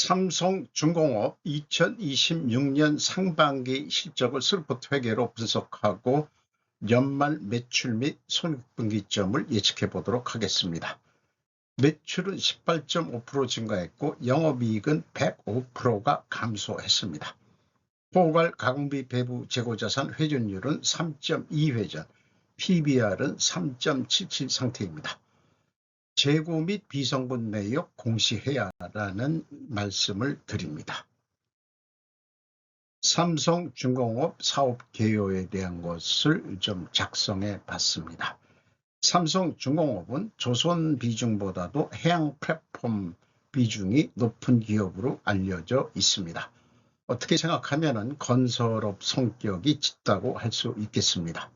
삼성중공업 2026년 상반기 실적을 슬프트 회계로 분석하고 연말 매출 및 손익분기점을 예측해 보도록 하겠습니다. 매출은 18.5% 증가했고 영업이익은 105%가 감소했습니다. 포괄 가공비 배부 재고자산 회전율은 3.2회전, PBR은 3.77 상태입니다. 재고 및 비성분 내역 공시해야라는 말씀을 드립니다. 삼성중공업 사업 개요에 대한 것을 좀 작성해 봤습니다. 삼성중공업은 조선 비중보다도 해양 플랫폼 비중이 높은 기업으로 알려져 있습니다. 어떻게 생각하면 건설업 성격이 짙다고 할 수 있겠습니다.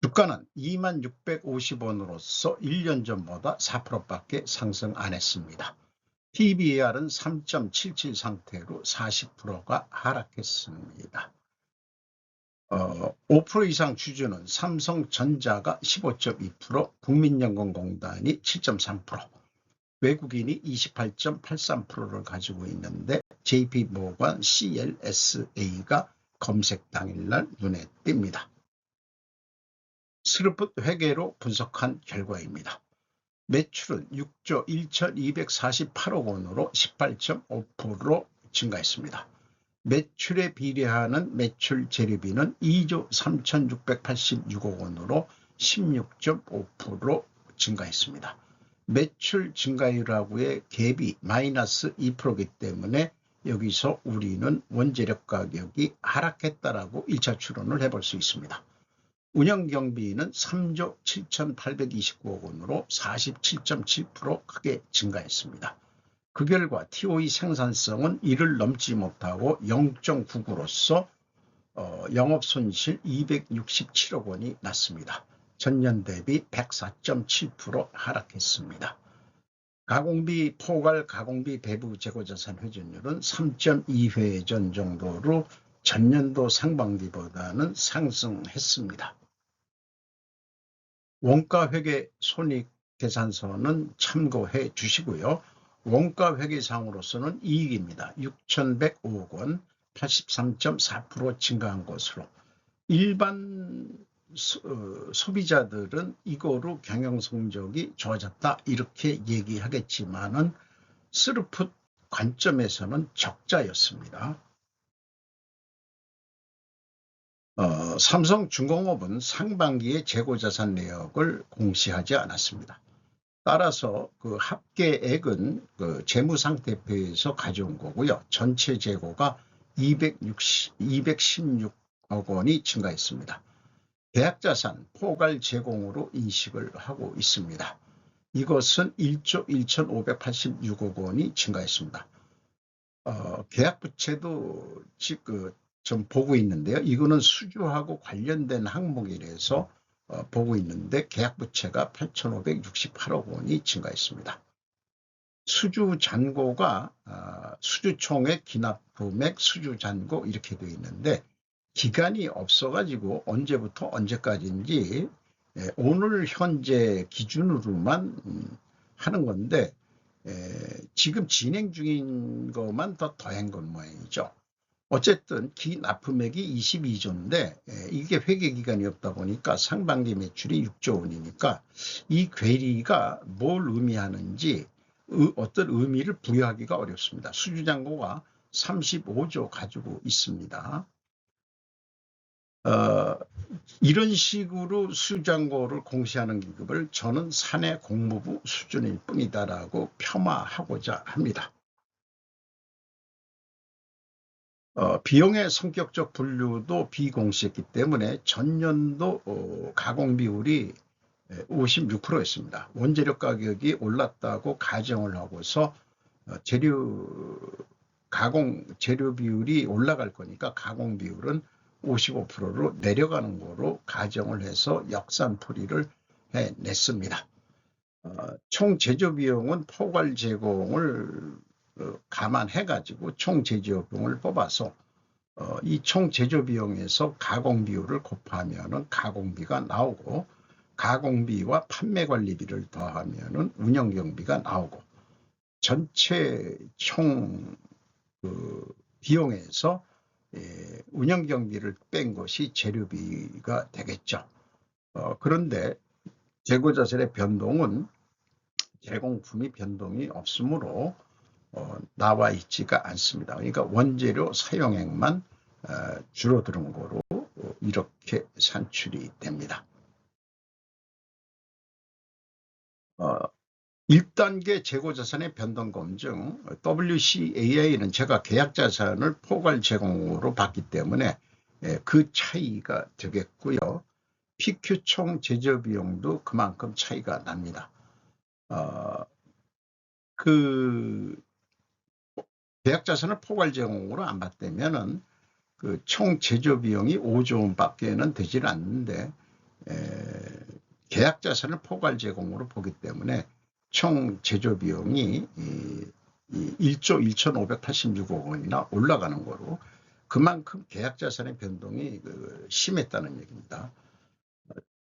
주가는 2650원으로서 1년 전보다 4%밖에 상승 안 했습니다. PBR은 3.77 상태로 40%가 하락했습니다. 5% 이상 주주는 삼성전자가 15.2%, 국민연금공단이 7.3%, 외국인이 28.83%를 가지고 있는데 JP모건 CLSA가 검색 당일날 눈에 띕니다. 슬프트 회계로 분석한 결과입니다. 매출은 6조 1248억 원으로 18.5% 증가했습니다. 매출에 비례하는 매출 재료비는 2조 3686억 원으로 16.5% 증가했습니다. 매출 증가율하고의 갭이 마이너스 2%이기 때문에 여기서 우리는 원재료 가격이 하락했다라고 1차 추론을 해볼 수 있습니다. 운영경비는 3조 7829억 원으로 47.7% 크게 증가했습니다. 그 결과 TOE 생산성은 1을 넘지 못하고 0.99로서 영업손실 267억 원이 났습니다. 전년 대비 104.7% 하락했습니다. 가공비 포괄 가공비 배부 재고자산 회전율은 3.2회전 정도로 전년도 상반기보다는 상승했습니다. 원가회계 손익계산서는 참고해 주시고요. 원가회계상으로서는 이익입니다. 6,105억 원, 83.4% 증가한 것으로. 일반 소비자들은 이거로 경영성적이 좋아졌다 이렇게 얘기하겠지만은 슬프트 관점에서는 적자였습니다. 삼성중공업은 상반기에 재고자산 내역을 공시하지 않았습니다. 따라서 그 합계액은 그 재무상태표에서 가져온 거고요. 전체 재고가 216억 원이 증가했습니다. 계약자산 포괄 제공으로 인식을 하고 있습니다. 이것은 1조 1586억 원이 증가했습니다. 계약부채도 좀 보고 있는데요. 이거는 수주하고 관련된 항목이라서 보고 있는데 계약부채가 8,568억 원이 증가했습니다. 수주 잔고가 수주총액, 기납금액, 수주 잔고 이렇게 되어 있는데 기간이 없어가지고 언제부터 언제까지인지 오늘 현재 기준으로만 하는 건데 지금 진행 중인 것만 더 더한 건 모양이죠. 어쨌든 기납금액이 22조인데 이게 회계기간이 없다 보니까 상반기 매출이 6조 원이니까 이 괴리가 뭘 의미하는지 어떤 의미를 부여하기가 어렵습니다. 수주잔고가 35조 가지고 있습니다. 이런 식으로 수주잔고를 공시하는 기급을 저는 사내 공무부 수준일 뿐이다라고 폄하하고자 합니다. 비용의 성격적 분류도 비공시했기 때문에 전년도 가공 비율이 56%였습니다. 원재료 가격이 올랐다고 가정을 하고서 가공 재료 비율이 올라갈 거니까 가공 비율은 55%로 내려가는 거로 가정을 해서 역산풀이를 해냈습니다. 총 제조 비용은 포괄 제공을 감안해가지고 총 제조 비용을 뽑아서 이 총 제조 비용에서 가공 비율을 곱하면은 가공비가 나오고 가공비와 판매 관리비를 더하면은 운영 경비가 나오고 전체 총 비용에서 운영 경비를 뺀 것이 재료비가 되겠죠. 그런데 재고자산의 변동은 제공품이 변동이 없으므로 나와 있지가 않습니다. 그러니까 원재료 사용액만 줄어드는 거로 이렇게 산출이 됩니다. 1단계 재고자산의 변동검증 WCAI는 제가 계약자산을 포괄 제공으로 봤기 때문에 그 차이가 되겠고요. PQ 총 제조비용도 그만큼 차이가 납니다. 그 계약자산을 포괄 제공으로 안 봤다면은 그 총 제조비용이 5조 원밖에는 되질 않는데 계약자산을 포괄 제공으로 보기 때문에 총 제조비용이 1조 1,586억 원이나 올라가는 거로 그만큼 계약자산의 변동이 심했다는 얘기입니다.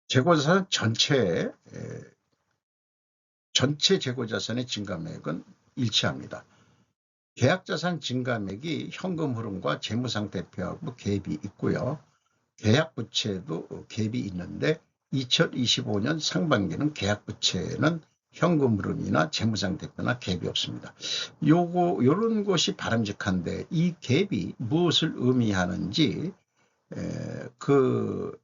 재고자산 전체 재고자산의 증가액은 일치합니다. 계약자산 증가액이 현금 흐름과 재무상태표하고 갭이 있고요. 계약부채도 갭이 있는데 2025년 상반기는 계약부채는 현금 흐름이나 재무상태표나 갭이 없습니다. 요런 것이 바람직한데 이 갭이 무엇을 의미하는지 그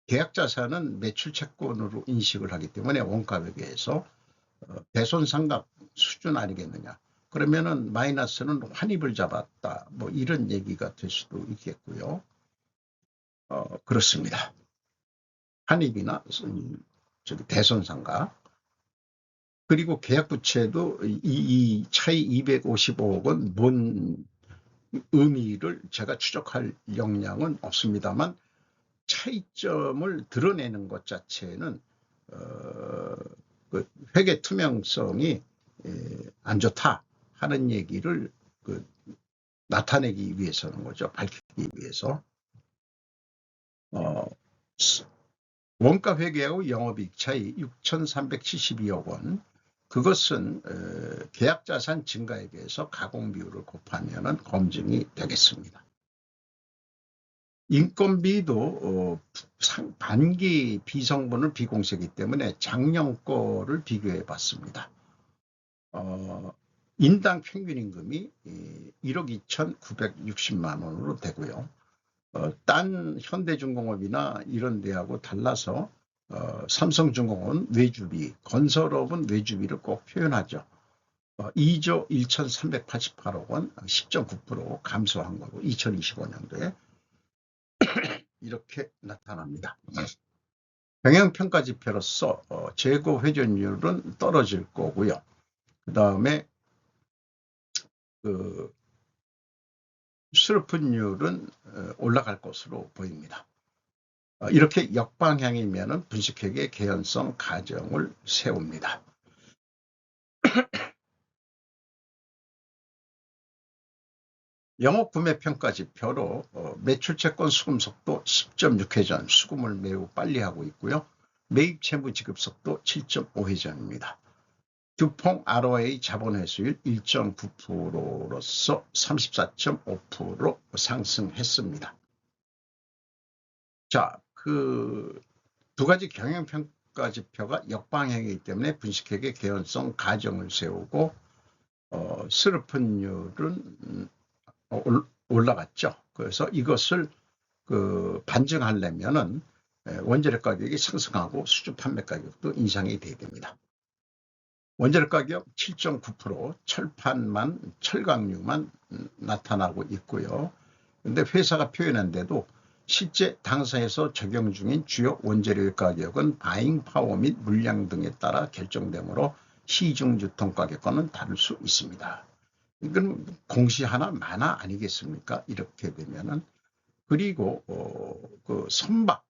계약자산은 매출채권으로 인식을 하기 때문에 원가회계에서 대손상각 수준 아니겠느냐. 그러면은 마이너스는 환입을 잡았다. 뭐 이런 얘기가 될 수도 있겠고요. 그렇습니다. 환입이나 대손상각. 그리고 계약부채도 이 차이 255억 원 뭔 의미를 제가 추적할 역량은 없습니다만 차이점을 드러내는 것 자체는 그 회계 투명성이 안 좋다 하는 얘기를 나타내기 위해서는 거죠. 밝히기 위해서. 원가 회계하고 영업이익 차이 6,372억 원. 그것은 계약자산 증가액에서 가공비율을 곱하면 검증이 되겠습니다. 인건비도 반기 비성분을 비공세이기 때문에 작년 거를 비교해 봤습니다. 인당 평균 임금이 1억 2,960만 원으로 되고요. 딴 현대중공업이나 이런 데하고 달라서 삼성중공업은 외주비, 건설업은 외주비를 꼭 표현하죠. 2조 1,388억 원, 10.9% 감소한 거고 2025년도에 이렇게 나타납니다. 경영평가지표로서 재고 회전율은 떨어질 거고요. 그 다음에 수료분율은 올라갈 것으로 보입니다. 이렇게 역방향이면 분식회계 개연성 가정을 세웁니다. 영업구매평가지표로 매출채권 수금 속도 10.6회전, 수금을 매우 빨리 하고 있고요. 매입채무 지급속도 7.5회전입니다. 두퐁 ROA 자본회수율 1.9%로서 34.5% 상승했습니다. 자, 그 두 가지 경영평가지표가 역방향이기 때문에 분식회계 개연성 가정을 세우고 수료분율은 올라갔죠. 그래서 이것을 반증하려면은 원재료 가격이 상승하고 수주 판매 가격도 인상이 돼야 됩니다. 원재료 가격 7.9%, 철강유만 나타나고 있고요. 근데 회사가 표현한 데도 실제 당사에서 적용 중인 주요 원재료의 가격은 바잉 파워 및 물량 등에 따라 결정되므로 시중 유통 가격과는 다를 수 있습니다. 이건 공시 하나 만화 아니겠습니까? 이렇게 되면은. 그리고 선박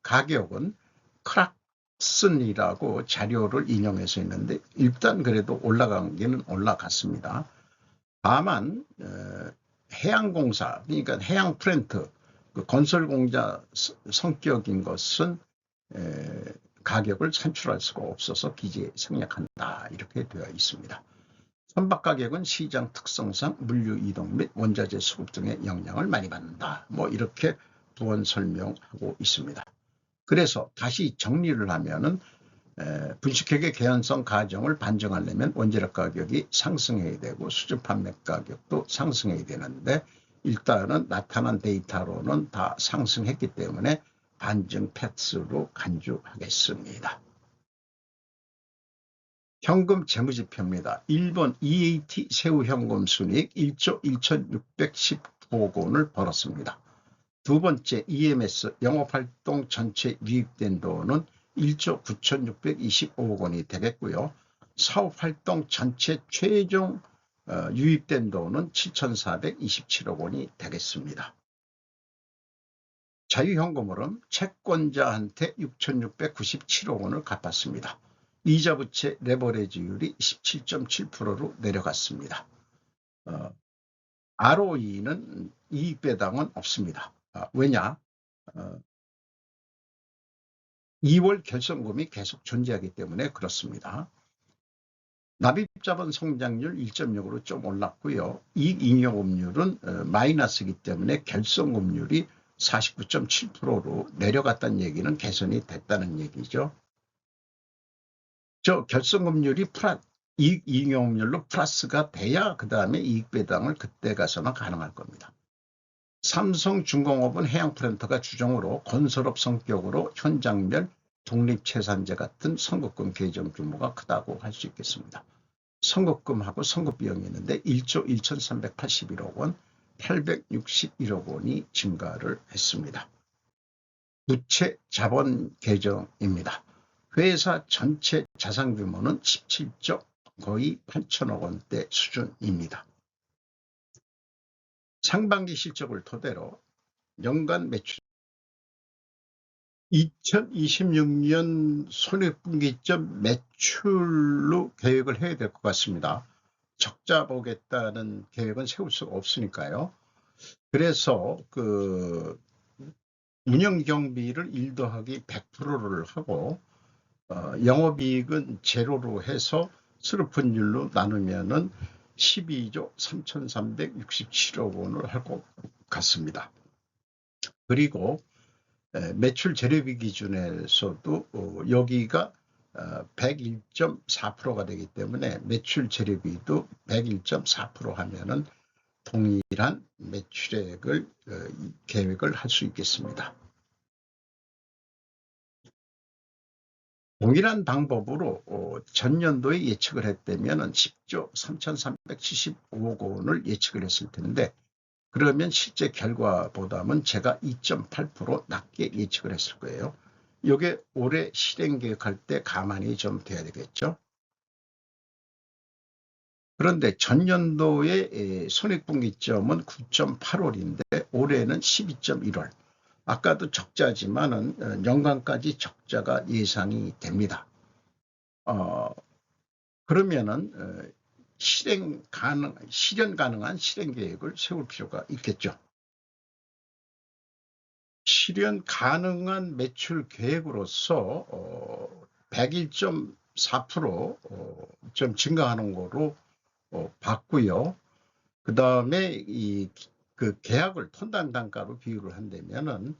가격은 크락슨이라고 자료를 인용해서 있는데 일단 그래도 올라간 게는 올라갔습니다. 다만 해양공사, 그러니까 해양 플랜트, 건설공자 성격인 것은 가격을 산출할 수가 없어서 기재에 생략한다. 이렇게 되어 있습니다. 선박 가격은 시장 특성상 물류 이동 및 원자재 수급 등의 영향을 많이 받는다. 뭐 이렇게 부원 설명하고 있습니다. 그래서 다시 정리를 하면은 분식회계 개연성 가정을 반영하려면 원재료 가격이 상승해야 되고 수주 판매 가격도 상승해야 되는데 일단은 나타난 데이터로는 다 상승했기 때문에 반증 패스로 간주하겠습니다. 현금 재무지표입니다. 1번 EAT 새우 현금 순이익 1조 1,610억 원을 벌었습니다. 두 번째 EMS 영업활동 전체 유입된 돈은 1조 9,625억 원이 되겠고요. 사업활동 전체 최종 유입된 돈은 7,427억 원이 되겠습니다. 자유현금으로는 채권자한테 6,697억 원을 갚았습니다. 이자부채 레버리지율이 17.7%로 내려갔습니다. ROE는 이익배당은 없습니다. 왜냐? 2월 결손금이 계속 존재하기 때문에 그렇습니다. 납입자본 성장률 1.6으로 좀 올랐고요. 이익잉여금률은 마이너스이기 때문에 결손금률이 49.7%로 내려갔다는 얘기는 개선이 됐다는 얘기죠. 저 결손금률이 이익잉여금률로 플러스가 돼야 그 다음에 이익배당을 그때 가서는 가능할 겁니다. 삼성중공업은 해양프렌터가 주종으로 건설업 성격으로 현장별 독립채산제 같은 선급금 계정 규모가 크다고 할 수 있겠습니다. 선급금하고 선급비용이 있는데 1조 1,381억 원, 861억 원이 증가를 했습니다. 부채 자본 계정입니다. 회사 전체 자산 규모는 17조 거의 8천억 원대 수준입니다. 상반기 실적을 토대로 연간 매출 2026년 손익분기점 매출로 계획을 해야 될 것 같습니다. 적자 보겠다는 계획은 세울 수가 없으니까요. 그래서 그 운영경비를 1 더하기 100%를 하고 영업이익은 제로로 해서 스루펀율로 나누면은 12조 3,367억 원을 할 것 같습니다. 그리고 매출 재료비 기준에서도 여기가 101.4%가 되기 때문에 매출 재료비도 101.4% 하면은 동일한 매출액을 계획을 할 수 있겠습니다. 동일한 방법으로 전년도에 예측을 했다면 10조 3,375억 원을 예측을 했을 텐데 그러면 실제 결과보다는 제가 2.8% 낮게 예측을 했을 거예요. 이게 올해 실행 계획할 때 가만히 좀 돼야 되겠죠. 그런데 전년도의 손익분기점은 9.8월인데 올해는 12.1월. 아까도 적자지만은 연간까지 적자가 예상이 됩니다. 그러면은 실현 가능한 실행 계획을 세울 필요가 있겠죠. 실현 가능한 매출 계획으로서 101.4% 좀 증가하는 거로 봤고요. 그 다음에 그 계약을 톤당 단가로 비율을 한다면은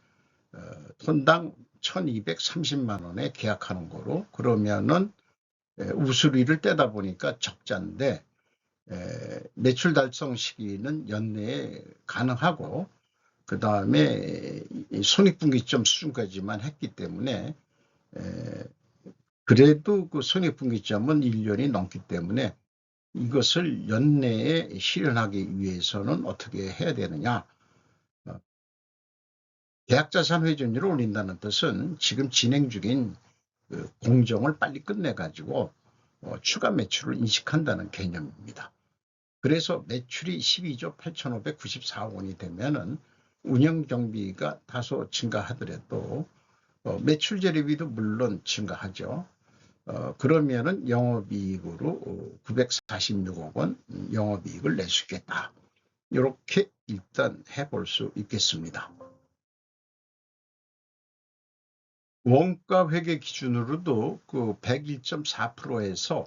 톤당 1,230만 원에 계약하는 거로 그러면은 우수리를 떼다 보니까 적자인데 매출 달성 시기는 연내에 가능하고 그 다음에 손익분기점 수준까지만 했기 때문에 그래도 그 손익분기점은 1년이 넘기 때문에 이것을 연내에 실현하기 위해서는 어떻게 해야 되느냐. 계약자산 회전율을 올린다는 뜻은 지금 진행 중인 그 공정을 빨리 끝내가지고 추가 매출을 인식한다는 개념입니다. 그래서 매출이 12조 8,594억 원이 되면은 운영경비가 다소 증가하더라도 매출 재료비도 물론 증가하죠. 그러면은 영업이익으로 946억 원 영업이익을 낼 수 있겠다. 이렇게 일단 해볼 수 있겠습니다. 원가 회계 기준으로도 그 101.4%에서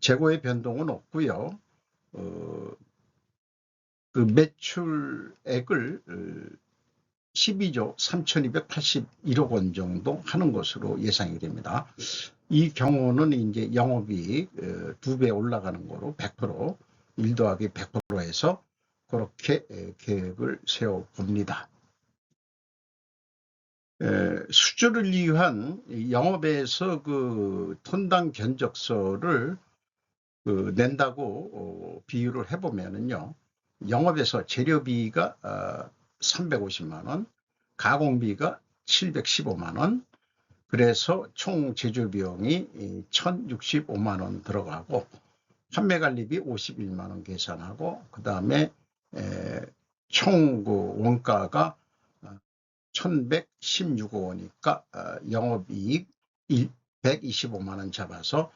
재고의 변동은 없고요. 그 매출액을 12조 3,281억 원 정도 하는 것으로 예상이 됩니다. 이 경우는 이제 영업이익 2배 올라가는 거로 100%, 1 더하기 100%에서 그렇게 계획을 세워봅니다. 수주를 위한 영업에서 그 톤당 견적서를 낸다고 비유를 해보면은요, 영업에서 재료비가 350만 원, 가공비가 715만 원, 그래서 총 제조 비용이 1,065만 원 들어가고, 판매관리비 51만 원 계산하고, 그 다음에 총 그 원가가 1,116억 원이니까 영업이익 125만 원 잡아서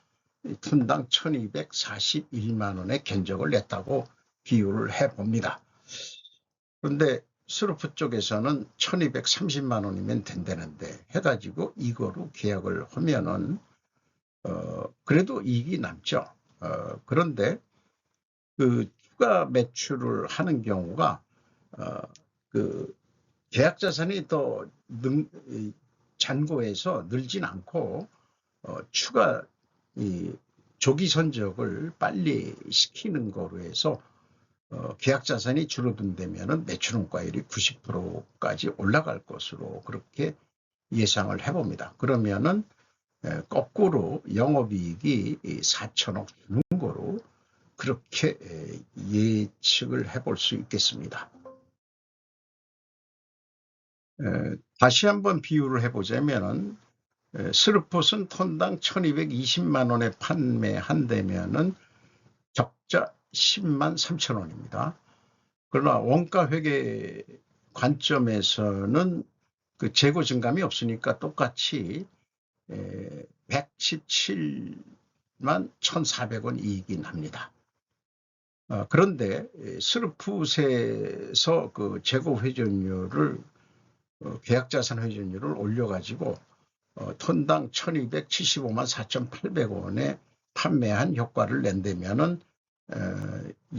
톤당 1,241만 원의 견적을 냈다고 비유를 해봅니다. 그런데 스루프 쪽에서는 1,230만 원이면 된다는데 해가지고 이거로 계약을 하면은 그래도 이익이 남죠. 그런데 그 추가 매출을 하는 경우가 그 계약 자산이 더 잔고해서 늘진 않고 추가 조기 선적을 빨리 시키는 거로 해서 계약 자산이 줄어든다면 매출원가율이 90%까지 올라갈 것으로 그렇게 예상을 해봅니다. 그러면은 거꾸로 영업이익이 4천억 주는 거로 그렇게 예측을 해볼 수 있겠습니다. 다시 한번 비유를 해보자면은 스루폿은 톤당 1,220만 원에 판매한다면은 적자 10만 3천 원입니다. 그러나 원가 회계 관점에서는 그 재고 증감이 없으니까 똑같이 117만 1,400원 이익이 납니다. 그런데 스루폿에서 그 재고 회전율을 계약자산 회전율을 올려가지고 톤당 1,275만 4,800원에 판매한 효과를 낸다면은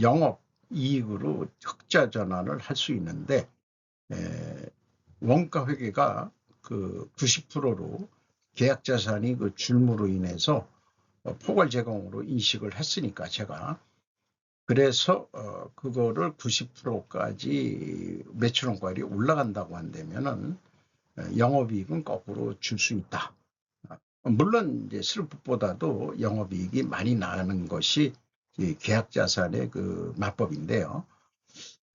영업 이익으로 흑자 전환을 할 수 있는데 원가 회계가 그 90%로 계약 자산이 그 줄무로 인해서 포괄 제공으로 인식을 했으니까 제가 그래서 그거를 90%까지 매출 원가율이 올라간다고 한다면은 영업이익은 거꾸로 줄 수 있다. 물론 이제 스루폿보다도 영업이익이 많이 나는 것이 계약자산의 그 마법인데요.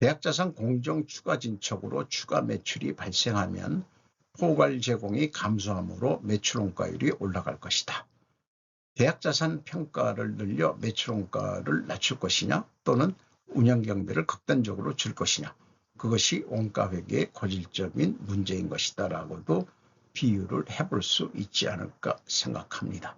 계약자산 공정 추가 진척으로 추가 매출이 발생하면 포괄 제공이 감소하므로 매출 원가율이 올라갈 것이다. 계약자산 평가를 늘려 매출 원가를 낮출 것이냐 또는 운영 경비를 극단적으로 줄 것이냐, 그것이 원가 회계의 고질적인 문제인 것이다 라고도 비유를 해볼 수 있지 않을까 생각합니다.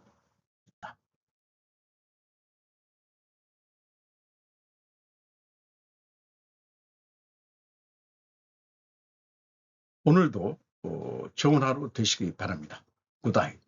오늘도 좋은 하루 되시기 바랍니다. 굿나잇.